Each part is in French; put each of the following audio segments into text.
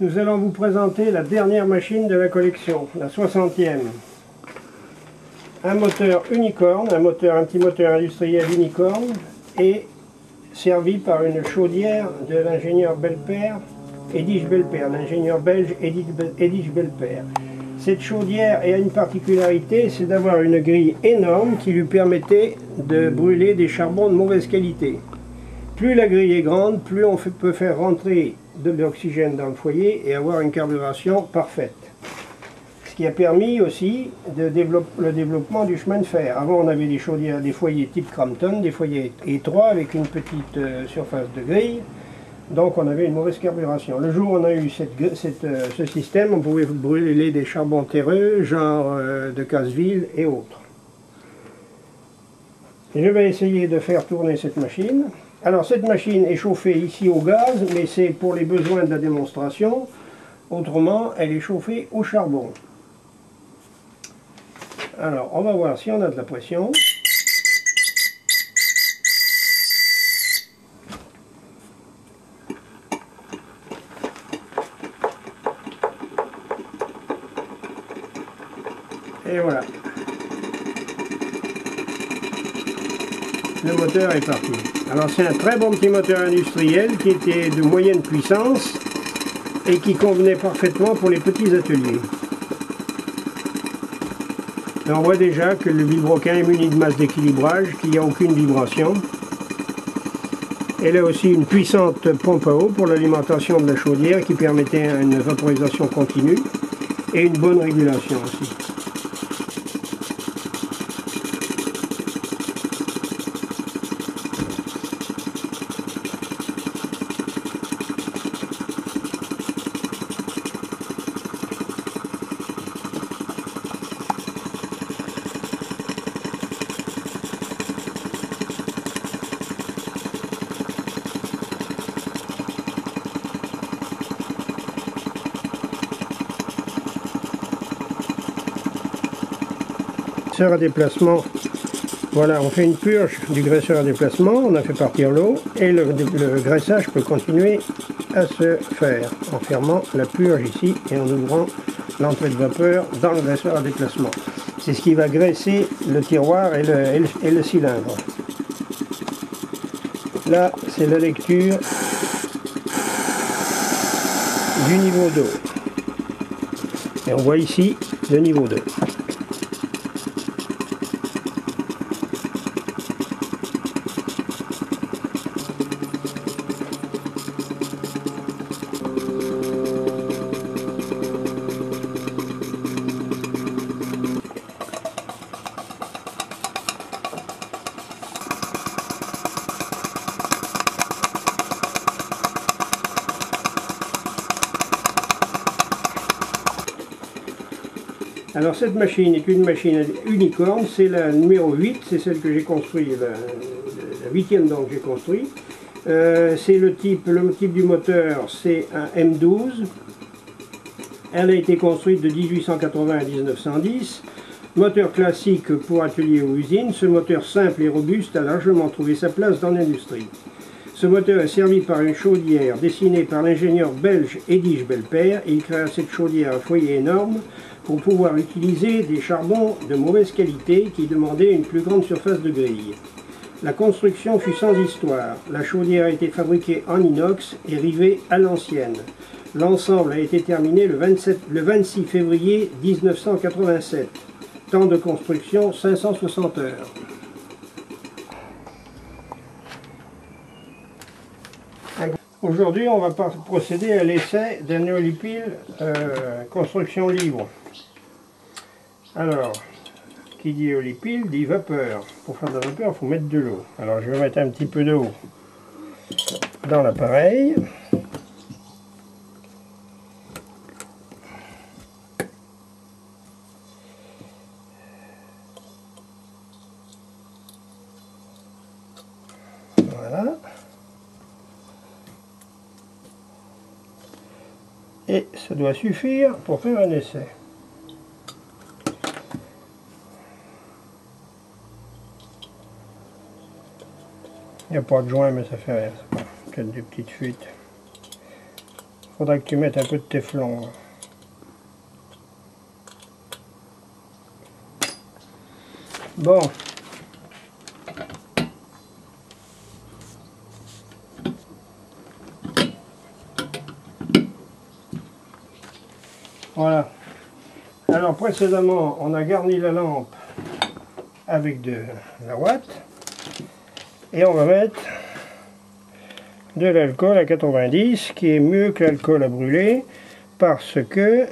Nous allons vous présenter la dernière machine de la collection, la 60e. Un moteur unicorne, un petit moteur industriel unicorne, et servi par une chaudière de l'ingénieur Belpaire, Edich Belpaire, l'ingénieur belge Edich Belpaire. Cette chaudière a une particularité, c'est d'avoir une grille énorme qui lui permettait de brûler des charbons de mauvaise qualité. Plus la grille est grande, plus on peut faire rentrer de l'oxygène dans le foyer et avoir une carburation parfaite. Ce qui a permis aussi le développement du chemin de fer. Avant, on avait des chaudières, des foyers type Crampton, des foyers étroits avec une petite surface de grille. Donc on avait une mauvaise carburation. Le jour où on a eu ce système, on pouvait brûler des charbons terreux, genre de Casseville et autres. Et je vais essayer de faire tourner cette machine. Alors cette machine est chauffée ici au gaz, mais c'est pour les besoins de la démonstration. Autrement, elle est chauffée au charbon. Alors on va voir si on a de la pression. Et voilà. Le moteur est parti. Alors c'est un très bon petit moteur industriel qui était de moyenne puissance et qui convenait parfaitement pour les petits ateliers. Et on voit déjà que le vilebrequin est muni de masse d'équilibrage, qu'il n'y a aucune vibration. Elle a aussi une puissante pompe à eau pour l'alimentation de la chaudière qui permettait une vaporisation continue et une bonne régulation aussi. À déplacement, voilà, on fait une purge du graisseur à déplacement, on a fait partir l'eau et le graissage peut continuer à se faire en fermant la purge ici et en ouvrant l'entrée de vapeur dans le graisseur à déplacement. C'est ce qui va graisser le tiroir et le cylindre. Là, c'est la lecture du niveau d'eau. Et on voit ici le niveau d'eau. Alors cette machine est une machine unicorne, c'est la numéro 8, c'est celle que j'ai construite, la 8e donc que j'ai construite. C'est le type du moteur, c'est un M12. Elle a été construite de 1880 à 1910. Moteur classique pour atelier ou usine, ce moteur simple et robuste a largement trouvé sa place dans l'industrie. Ce moteur est servi par une chaudière dessinée par l'ingénieur belge Edich Belpaire. Il créa cette chaudière un foyer énorme pour pouvoir utiliser des charbons de mauvaise qualité qui demandaient une plus grande surface de grille. La construction fut sans histoire. La chaudière a été fabriquée en inox et rivée à l'ancienne. L'ensemble a été terminé le 26 février 1987. Temps de construction 560 heures. Aujourd'hui, on va procéder à l'essai d'un néolipile construction libre. Alors, qui dit néolipile dit vapeur. Pour faire de la vapeur, il faut mettre de l'eau. Alors, je vais mettre un petit peu d'eau dans l'appareil. Voilà. Et ça doit suffire pour faire un essai. Il n'y a pas de joint, mais ça fait rien. Peut-être des petites fuites. Faudra que tu mettes un peu de téflon. Bon. Voilà. Alors précédemment, on a garni la lampe avec de la ouate. Et on va mettre de l'alcool à 90, qui est mieux que l'alcool à brûler, parce que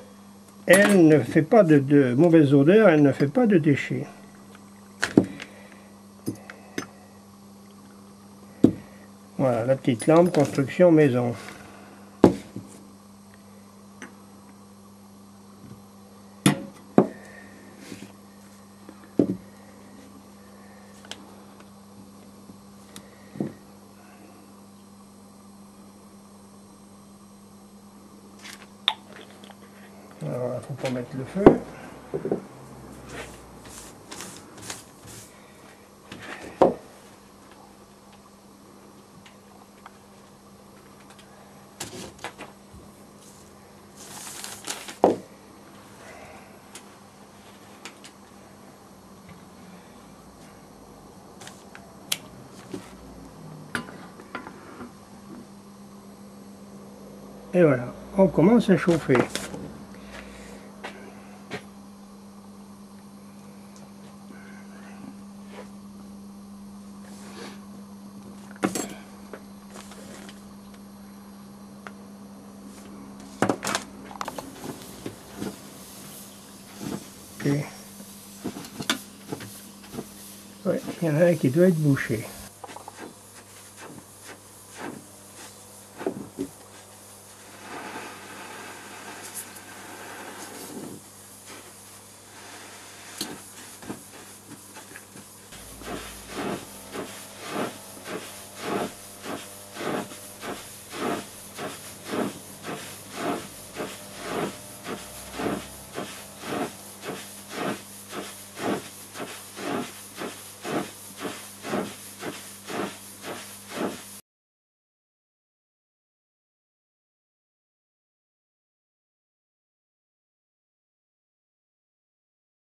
elle ne fait pas de mauvaise odeur, elle ne fait pas de déchets. Voilà, la petite lampe construction maison. Alors, il faut pas mettre le feu. Et voilà, on commence à chauffer. Ouais, il y en a un qui doit être bouché.